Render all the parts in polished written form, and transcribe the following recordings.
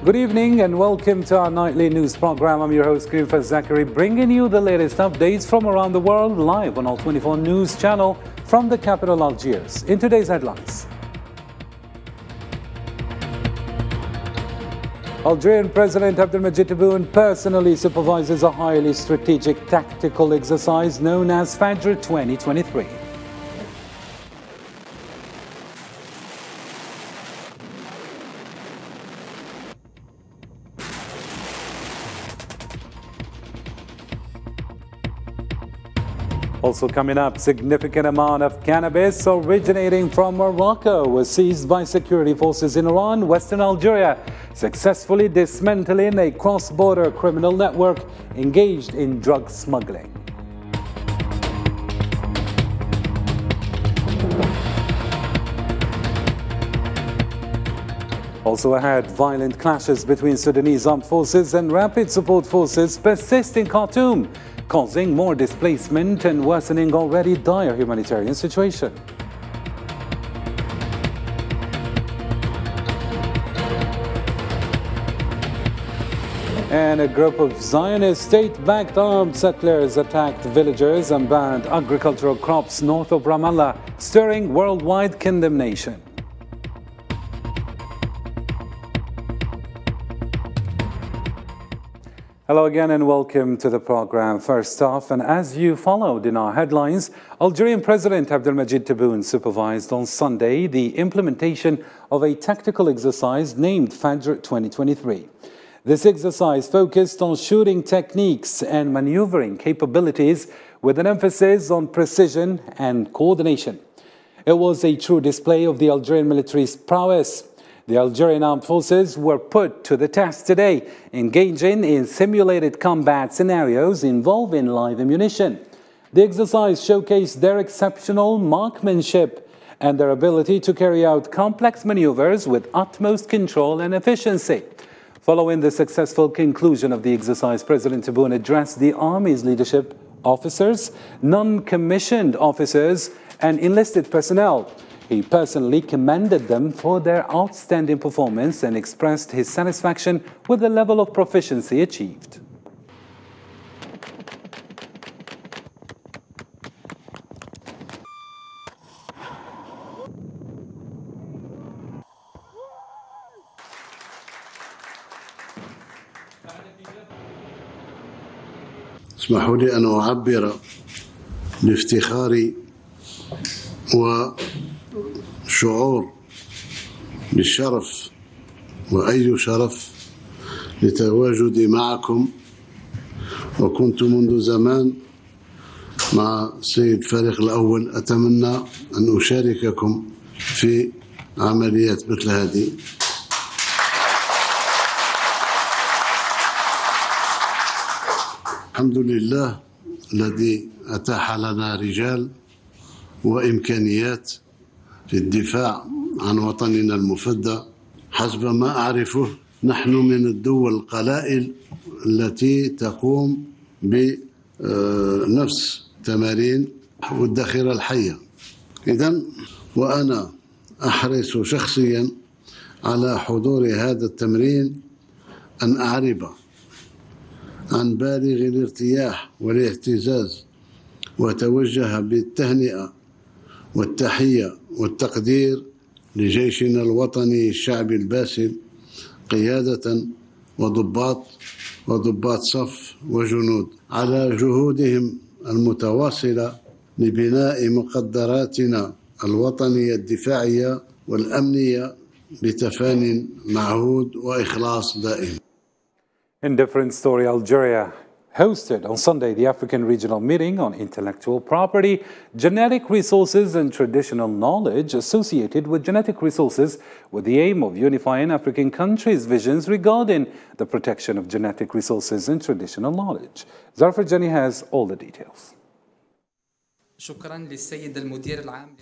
Good evening and welcome to our nightly news program. I'm your host, Grifa Zachary, bringing you the latest updates from around the world live on All 24 News Channel from the capital Algiers. In today's headlines, Algerian President Abdelmajid Tebboune personally supervises a highly strategic tactical exercise known as Fajr 2023. Also coming up, significant amount of cannabis originating from Morocco was seized by security forces in Iran, Western Algeria, successfully dismantling a cross-border criminal network engaged in drug smuggling. Also ahead, violent clashes between Sudanese armed forces and rapid support forces persist in Khartoum, causing more displacement and worsening already dire humanitarian situation. And a group of Zionist state-backed armed settlers attacked villagers and burned agricultural crops north of Ramallah, stirring worldwide condemnation. Hello again and welcome to the program. First off, and as you followed in our headlines, Algerian President Abdelmajid Tebboune supervised on Sunday the implementation of a tactical exercise named Fajr 2023. This exercise focused on shooting techniques and maneuvering capabilities with an emphasis on precision and coordination. It was a true display of the Algerian military's prowess. The Algerian armed forces were put to the test today, engaging in simulated combat scenarios involving live ammunition. The exercise showcased their exceptional marksmanship and their ability to carry out complex maneuvers with utmost control and efficiency. Following the successful conclusion of the exercise, President Tebboune addressed the Army's leadership, officers, non-commissioned officers, and enlisted personnel. He personally commended them for their outstanding performance and expressed his satisfaction with the level of proficiency achieved. اسمحوا لي أن أعبر بافتخاري وشعور بالشرف وأي شرف لتواجدي معكم. وكنت منذ زمان مع السيد فارق الأول أتمنى أن أشارككم في عمليات مثل هذه. الحمد لله الذي أتاح لنا رجال وإمكانيات في الدفاع عن وطننا المفدى. حسب ما أعرفه نحن من الدول القلائل التي تقوم بنفس تمارين والذخيرة الحية. إذن وأنا أحرص شخصيا على حضور هذا التمرين أن أعرب عن بالغ الارتياح والاهتزاز وتوجه بالتهنئة والتحية والتقدير لجيشنا الوطني الشعبي الباسل قيادة وضباط صف وجنود على جهودهم المتواصلة لبناء مقدراتنا الوطنية الدفاعية والأمنية بتفان معهود وإخلاص دائم. In different story, Algeria hosted on Sunday the African Regional Meeting on Intellectual Property, Genetic Resources and Traditional Knowledge associated with genetic resources, with the aim of unifying African countries' visions regarding the protection of genetic resources and traditional knowledge. Zarfar Jani has all the details.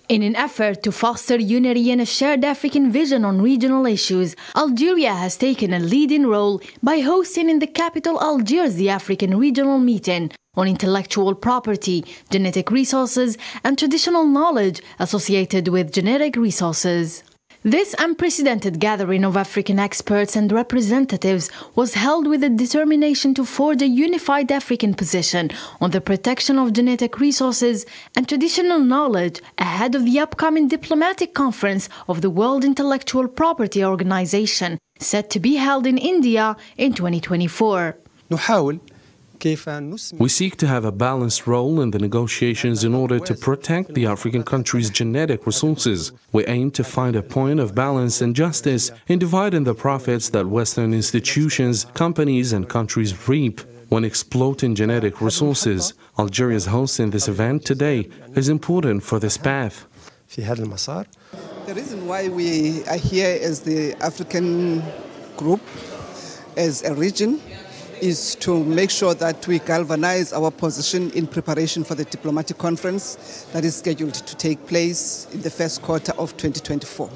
In an effort to foster unity and a shared African vision on regional issues, Algeria has taken a leading role by hosting in the capital Algiers the African Regional Meeting on Intellectual Property, Genetic Resources and Traditional Knowledge associated with genetic resources. This unprecedented gathering of African experts and representatives was held with a determination to forge a unified African position on the protection of genetic resources and traditional knowledge ahead of the upcoming diplomatic conference of the World Intellectual Property Organization, set to be held in India in 2024. We seek to have a balanced role in the negotiations in order to protect the African countries' genetic resources. We aim to find a point of balance and justice in dividing the profits that Western institutions, companies and countries reap when exploiting genetic resources. Algeria's hosting this event today is important for this path. The reason why we are here as the African group, as a region, is to make sure that we galvanize our position in preparation for the diplomatic conference that is scheduled to take place in the first quarter of 2024.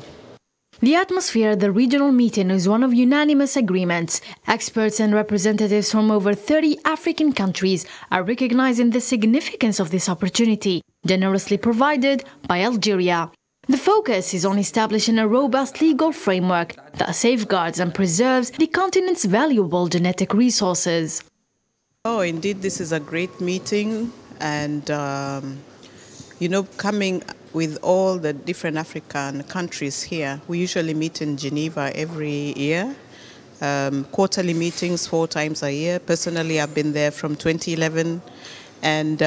The atmosphere at the regional meeting is one of unanimous agreements. Experts and representatives from over 30 African countries are recognizing the significance of this opportunity, generously provided by Algeria. The focus is on establishing a robust legal framework that safeguards and preserves the continent's valuable genetic resources. Oh, indeed, this is a great meeting, and coming with all the different African countries here, we usually meet in Geneva every year, quarterly meetings 4 times a year. Personally, I've been there from 2011, and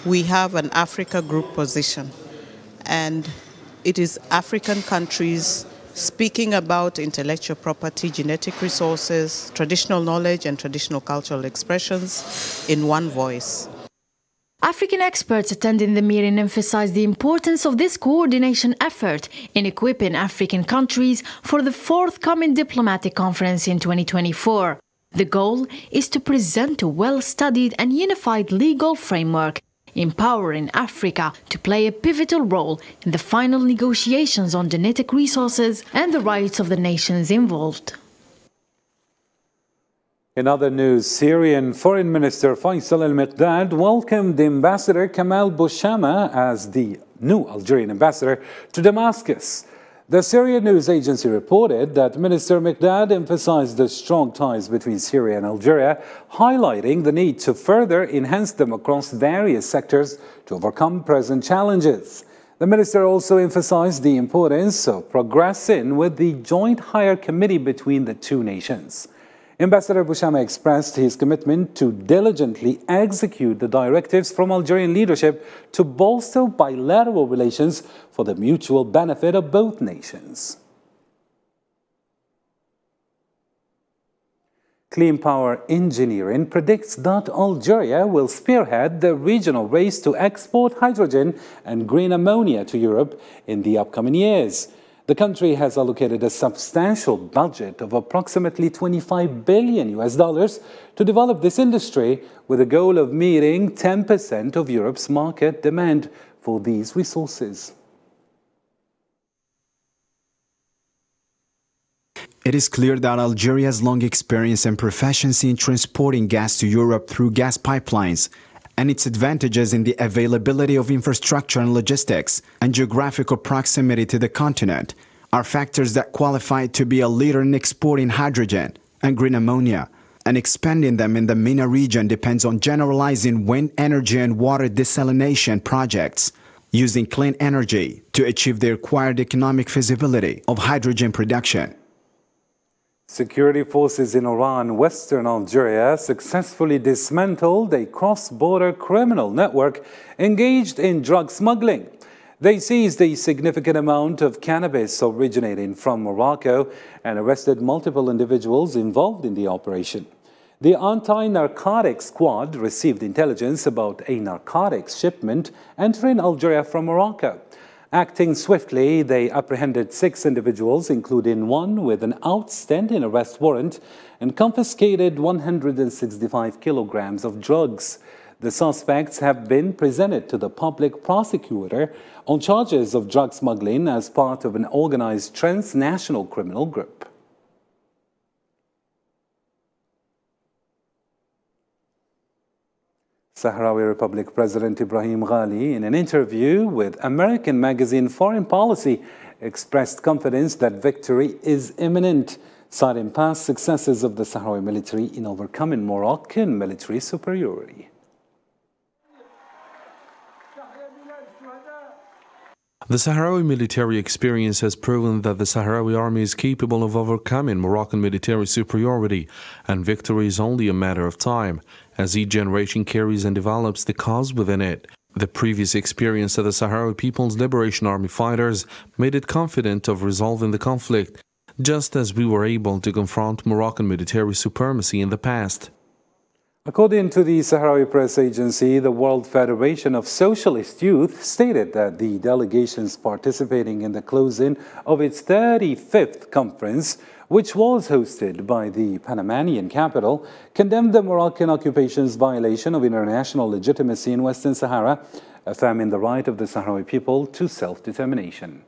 we have an Africa group position, and it is African countries speaking about intellectual property, genetic resources, traditional knowledge and traditional cultural expressions in one voice. African experts attending the meeting emphasized the importance of this coordination effort in equipping African countries for the forthcoming diplomatic conference in 2024. The goal is to present a well-studied and unified legal framework, empowering Africa to play a pivotal role in the final negotiations on genetic resources and the rights of the nations involved. In other news, Syrian Foreign Minister Faisal al-Miqdad welcomed Ambassador Kamal Bouchama as the new Algerian ambassador to Damascus. The Syrian news agency reported that Minister Miqdad emphasized the strong ties between Syria and Algeria, highlighting the need to further enhance them across various sectors to overcome present challenges. The minister also emphasized the importance of progressing with the joint higher committee between the two nations. Ambassador Bouchama expressed his commitment to diligently execute the directives from Algerian leadership to bolster bilateral relations for the mutual benefit of both nations. Clean Power Engineering predicts that Algeria will spearhead the regional race to export hydrogen and green ammonia to Europe in the upcoming years. The country has allocated a substantial budget of approximately $25 billion to develop this industry, with a goal of meeting 10% of Europe's market demand for these resources. It is clear that Algeria's long experience and proficiency in transporting gas to Europe through gas pipelines and its advantages in the availability of infrastructure and logistics and geographical proximity to the continent are factors that qualify it to be a leader in exporting hydrogen and green ammonia, and expanding them in the MENA region depends on generalizing wind energy and water desalination projects, using clean energy to achieve the required economic feasibility of hydrogen production. Security forces in Iran, Western Algeria, successfully dismantled a cross-border criminal network engaged in drug smuggling. They seized a significant amount of cannabis originating from Morocco and arrested multiple individuals involved in the operation. The anti-narcotics squad received intelligence about a narcotics shipment entering Algeria from Morocco. Acting swiftly, they apprehended 6 individuals, including one with an outstanding arrest warrant, and confiscated 165 kilograms of drugs. The suspects have been presented to the public prosecutor on charges of drug smuggling as part of an organized transnational criminal group. Sahrawi Republic President Ibrahim Ghali, in an interview with American magazine Foreign Policy, expressed confidence that victory is imminent, citing past successes of the Sahrawi military in overcoming Moroccan military superiority. The Sahrawi military experience has proven that the Sahrawi army is capable of overcoming Moroccan military superiority, and victory is only a matter of time, as each generation carries and develops the cause within it. The previous experience of the Sahrawi People's Liberation Army fighters made it confident of resolving the conflict, just as we were able to confront Moroccan military supremacy in the past. According to the Sahrawi press agency, the World Federation of Socialist Youth stated that the delegations participating in the closing of its 35th conference, which was hosted by the Panamanian capital, condemned the Moroccan occupation's violation of international legitimacy in Western Sahara, affirming the right of the Sahrawi people to self-determination.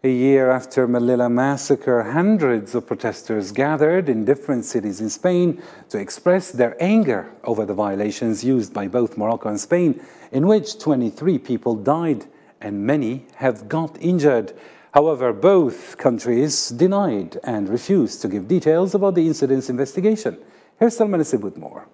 A year after Melilla massacre, hundreds of protesters gathered in different cities in Spain to express their anger over the violations used by both Morocco and Spain, in which 23 people died and many have got injured. However, both countries denied and refused to give details about the incident's investigation. Here's Salman Asib with more.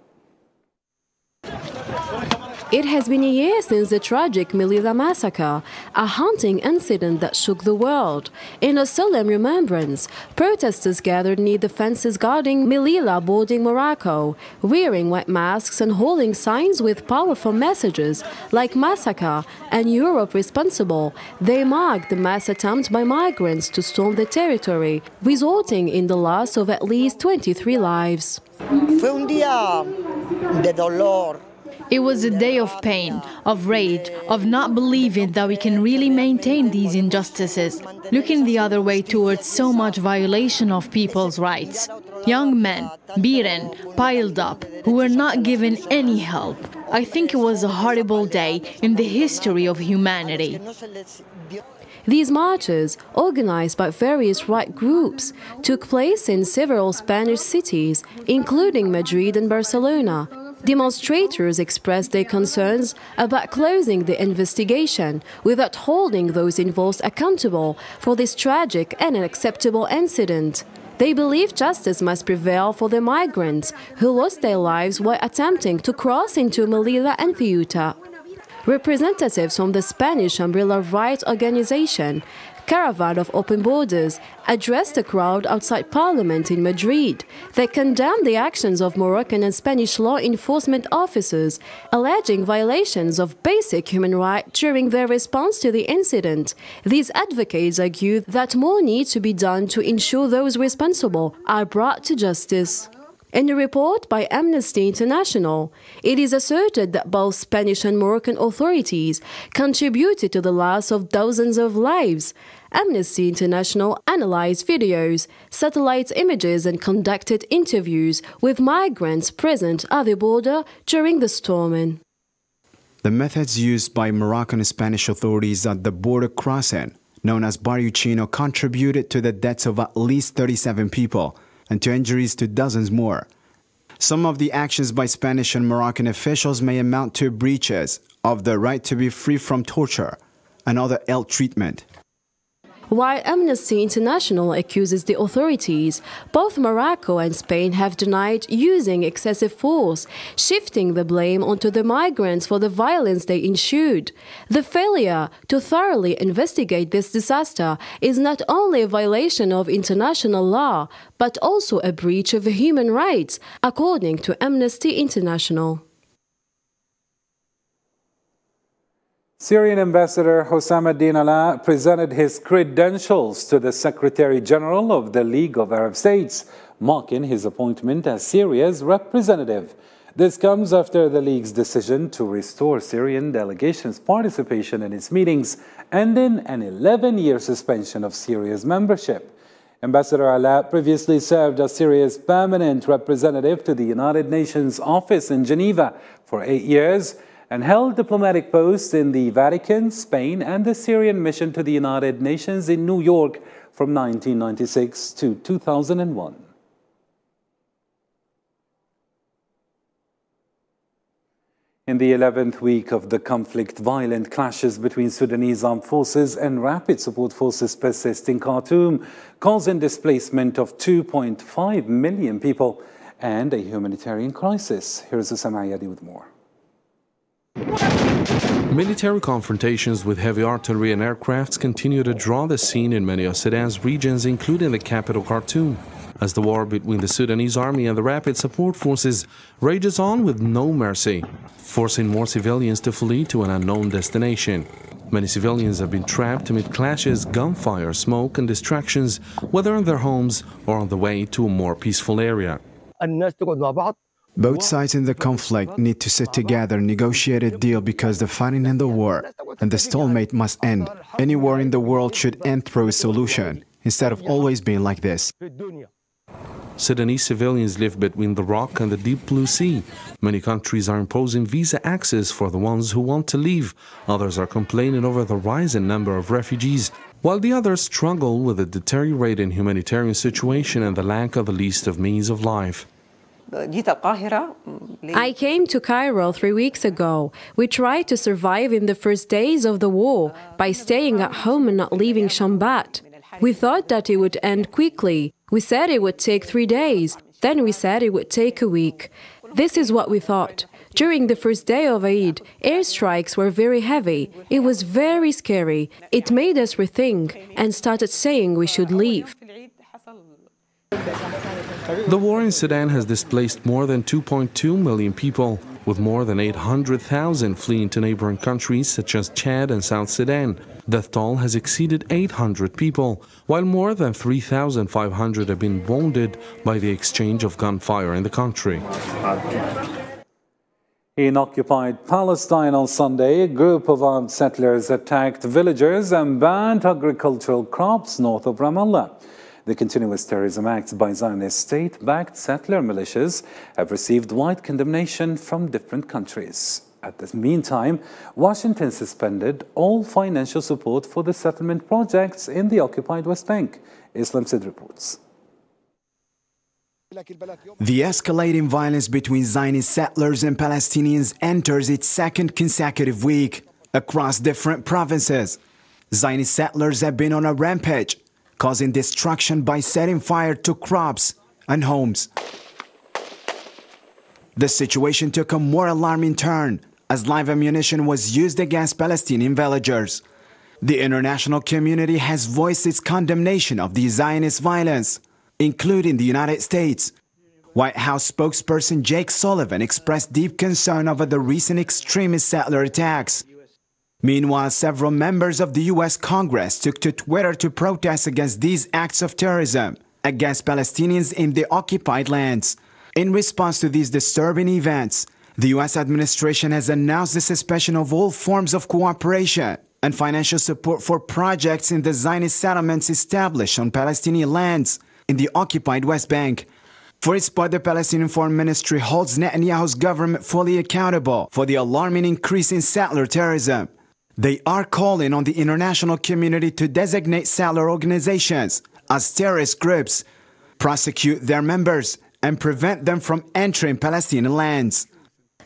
It has been a year since the tragic Melilla massacre, a haunting incident that shook the world. In a solemn remembrance, protesters gathered near the fences guarding Melilla bordering Morocco, wearing white masks and holding signs with powerful messages like massacre and Europe responsible. They marked the mass attempt by migrants to storm the territory, resulting in the loss of at least 23 lives. Fue un día de dolor. It was a day of pain, of rage, of not believing that we can really maintain these injustices, looking the other way towards so much violation of people's rights. Young men, beaten, piled up, who were not given any help. I think it was a horrible day in the history of humanity. These marches, organized by various right groups, took place in several Spanish cities, including Madrid and Barcelona. Demonstrators expressed their concerns about closing the investigation without holding those involved accountable for this tragic and unacceptable incident. They believe justice must prevail for the migrants who lost their lives while attempting to cross into Melilla and Ceuta. Representatives from the Spanish umbrella rights organization, Caravan of Open Borders, addressed the crowd outside Parliament in Madrid. They condemned the actions of Moroccan and Spanish law enforcement officers, alleging violations of basic human rights during their response to the incident. These advocates argued that more needs to be done to ensure those responsible are brought to justice. In a report by Amnesty International, it is asserted that both Spanish and Moroccan authorities contributed to the loss of dozens of lives. Amnesty International analyzed videos, satellite images, and conducted interviews with migrants present at the border during the storming. The methods used by Moroccan and Spanish authorities at the border crossing, known as Barriuchino, contributed to the deaths of at least 37 people and to injuries to dozens more. Some of the actions by Spanish and Moroccan officials may amount to breaches of the right to be free from torture and other ill treatment. While Amnesty International accuses the authorities, both Morocco and Spain have denied using excessive force, shifting the blame onto the migrants for the violence they ensured. The failure to thoroughly investigate this disaster is not only a violation of international law, but also a breach of human rights, according to Amnesty International. Syrian Ambassador Hossam ad-Din Ala presented his credentials to the Secretary General of the League of Arab States, marking his appointment as Syria's representative. This comes after the League's decision to restore Syrian delegations' participation in its meetings, ending an 11-year suspension of Syria's membership. Ambassador Ala previously served as Syria's permanent representative to the United Nations office in Geneva for 8 years, and held diplomatic posts in the Vatican, Spain, and the Syrian mission to the United Nations in New York from 1996 to 2001. In the 11th week of the conflict, violent clashes between Sudanese armed forces and rapid support forces persist in Khartoum, causing displacement of 2.5 million people and a humanitarian crisis. Here's Usama Ayadi with more. Military confrontations with heavy artillery and aircrafts continue to draw the scene in many of Sudan's regions, including the capital Khartoum, as the war between the Sudanese army and the rapid support forces rages on with no mercy, forcing more civilians to flee to an unknown destination. Many civilians have been trapped amid clashes, gunfire, smoke and distractions, whether in their homes or on the way to a more peaceful area. Both sides in the conflict need to sit together and negotiate a deal because the fighting and the war and the stalemate must end. Any war in the world should end through a solution, instead of always being like this. Sudanese civilians live between the rock and the deep blue sea. Many countries are imposing visa access for the ones who want to leave. Others are complaining over the rising number of refugees, while the others struggle with a deteriorating humanitarian situation and the lack of the least of means of life. I came to Cairo 3 weeks ago. We tried to survive in the first days of the war by staying at home and not leaving Shambat. We thought that it would end quickly. We said it would take 3 days. Then we said it would take a week. This is what we thought. During the first day of Eid, airstrikes were very heavy. It was very scary. It made us rethink and started saying we should leave. The war in Sudan has displaced more than 2.2 million people, with more than 800,000 fleeing to neighboring countries such as Chad and South Sudan. Death toll has exceeded 800 people, while more than 3,500 have been wounded by the exchange of gunfire in the country. In occupied Palestine on Sunday, a group of armed settlers attacked villagers and banned agricultural crops north of Ramallah. The continuous terrorism acts by Zionist state-backed settler militias have received wide condemnation from different countries. At the meantime, Washington suspended all financial support for the settlement projects in the occupied West Bank. Islam Sid reports. The escalating violence between Zionist settlers and Palestinians enters its second consecutive week across different provinces. Zionist settlers have been on a rampage, causing destruction by setting fire to crops and homes. The situation took a more alarming turn as live ammunition was used against Palestinian villagers. The international community has voiced its condemnation of the Zionist violence, including the United States. White House spokesperson Jake Sullivan expressed deep concern over the recent extremist settler attacks. Meanwhile, several members of the U.S. Congress took to Twitter to protest against these acts of terrorism against Palestinians in the occupied lands. In response to these disturbing events, the U.S. administration has announced the suspension of all forms of cooperation and financial support for projects in the Zionist settlements established on Palestinian lands in the occupied West Bank. For its part, the Palestinian Foreign Ministry holds Netanyahu's government fully accountable for the alarming increase in settler terrorism. They are calling on the international community to designate settler organizations as terrorist groups, prosecute their members, and prevent them from entering Palestinian lands.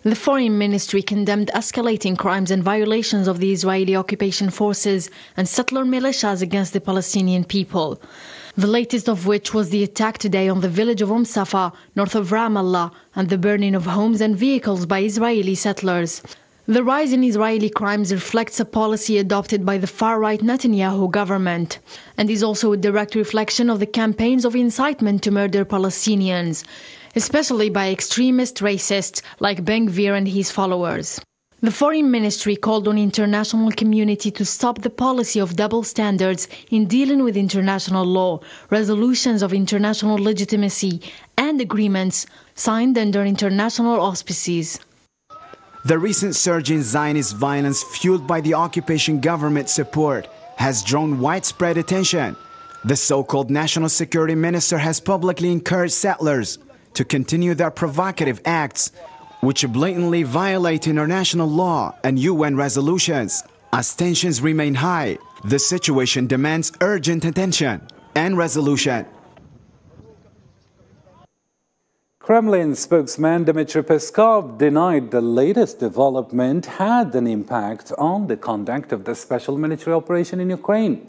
The Foreign Ministry condemned escalating crimes and violations of the Israeli occupation forces and settler militias against the Palestinian people. The latest of which was the attack today on the village of Safa, north of Ramallah, and the burning of homes and vehicles by Israeli settlers. The rise in Israeli crimes reflects a policy adopted by the far-right Netanyahu government and is also a direct reflection of the campaigns of incitement to murder Palestinians, especially by extremist racists like Ben Gvir and his followers. The Foreign Ministry called on the international community to stop the policy of double standards in dealing with international law, resolutions of international legitimacy, and agreements signed under international auspices. The recent surge in Zionist violence fueled by the occupation government support has drawn widespread attention. The so-called National Security Minister has publicly encouraged settlers to continue their provocative acts, which blatantly violate international law and UN resolutions. As tensions remain high, the situation demands urgent attention and resolution. Kremlin spokesman Dmitry Peskov denied the latest development had an impact on the conduct of the special military operation in Ukraine.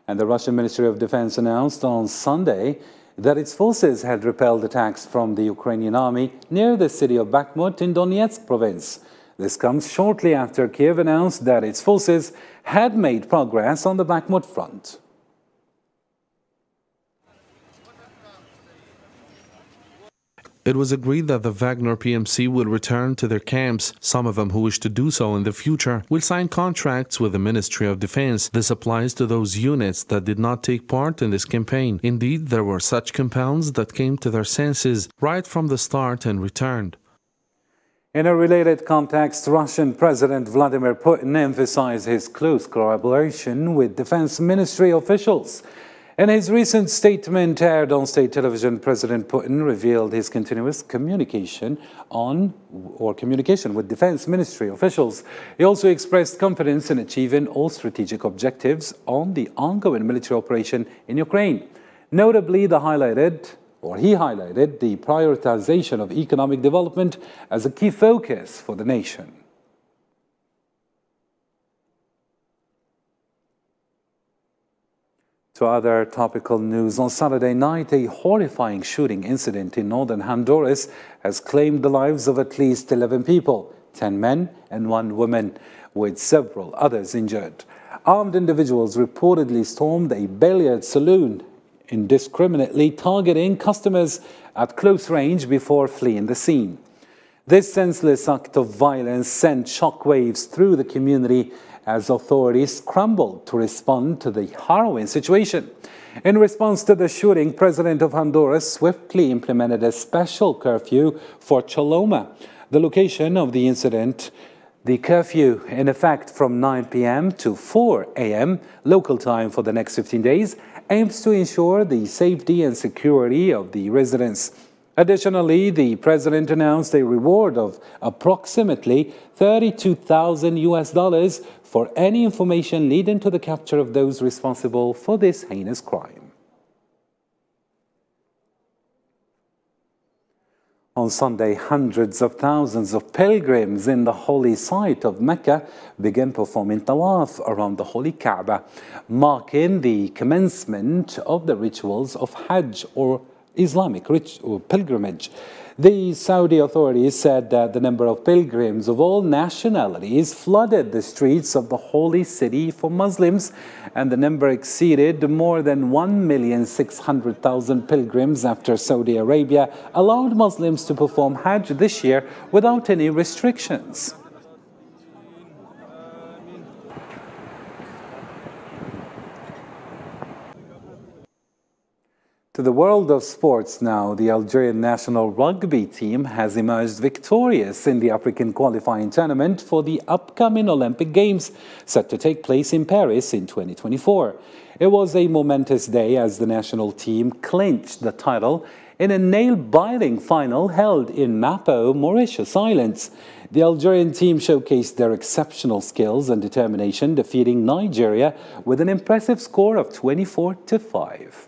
And the Russian Ministry of Defense announced on Sunday that its forces had repelled attacks from the Ukrainian army near the city of Bakhmut in Donetsk province. This comes shortly after Kiev announced that its forces had made progress on the Bakhmut front. It was agreed that the Wagner PMC will return to their camps. Some of them who wish to do so in the future will sign contracts with the Ministry of Defense. This applies to those units that did not take part in this campaign. Indeed, there were such compounds that came to their senses right from the start and returned. In a related context, Russian President Vladimir Putin emphasized his close collaboration with Defense Ministry officials. In his recent statement aired on state television, President Putin revealed his continuous communication with Defense Ministry officials. He also expressed confidence in achieving all strategic objectives on the ongoing military operation in Ukraine. Notably, he highlighted the prioritization of economic development as a key focus for the nation. To other topical news, on Saturday night, a horrifying shooting incident in northern Honduras has claimed the lives of at least 11 people, 10 men and 1 woman, with several others injured. Armed individuals reportedly stormed a billiard saloon, indiscriminately targeting customers at close range before fleeing the scene. This senseless act of violence sent shockwaves through the community as authorities scrambled to respond to the harrowing situation. In response to the shooting, President of Honduras swiftly implemented a special curfew for Choloma, the location of the incident. The curfew, in effect from 9 p.m. to 4 a.m. local time for the next 15 days, aims to ensure the safety and security of the residents. Additionally, the president announced a reward of approximately $32,000 for any information leading to the capture of those responsible for this heinous crime. On Sunday, hundreds of thousands of pilgrims in the holy site of Mecca began performing tawaf around the holy Kaaba, marking the commencement of the rituals of Hajj or Islamic pilgrimage. The Saudi authorities said that the number of pilgrims of all nationalities flooded the streets of the holy city for Muslims, and the number exceeded more than 1,600,000 pilgrims after Saudi Arabia allowed Muslims to perform Hajj this year without any restrictions. To the world of sports now, the Algerian national rugby team has emerged victorious in the African qualifying tournament for the upcoming Olympic Games set to take place in Paris in 2024. It was a momentous day as the national team clinched the title in a nail-biting final held in Mapo, Mauritius Islands. The Algerian team showcased their exceptional skills and determination, defeating Nigeria with an impressive score of 24-5.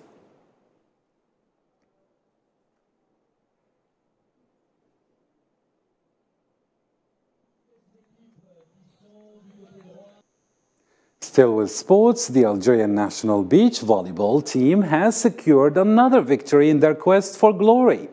Still with sports, the Algerian national beach volleyball team has secured another victory in their quest for glory.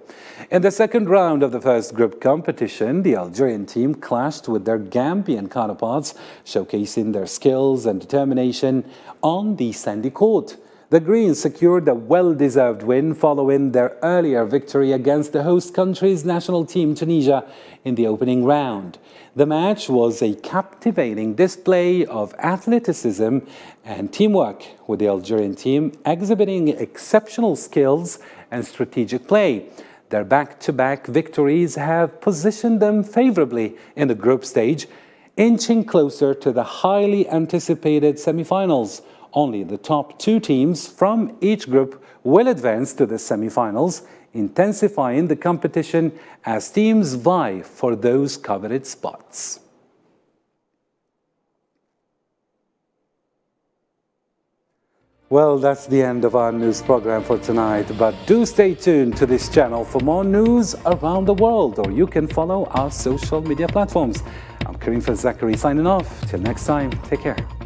In the second round of the first group competition, the Algerian team clashed with their Gambian counterparts, showcasing their skills and determination on the sandy court. The Greens secured a well-deserved win following their earlier victory against the host country's national team, Tunisia, in the opening round. The match was a captivating display of athleticism and teamwork, with the Algerian team exhibiting exceptional skills and strategic play. Their back-to-back victories have positioned them favorably in the group stage, inching closer to the highly anticipated semifinals. Only the top 2 teams from each group will advance to the semifinals, intensifying the competition as teams vie for those coveted spots. Well, that's the end of our news program for tonight, but do stay tuned to this channel for more news around the world, or you can follow our social media platforms. I'm Karim Fazakari signing off. Till next time, take care.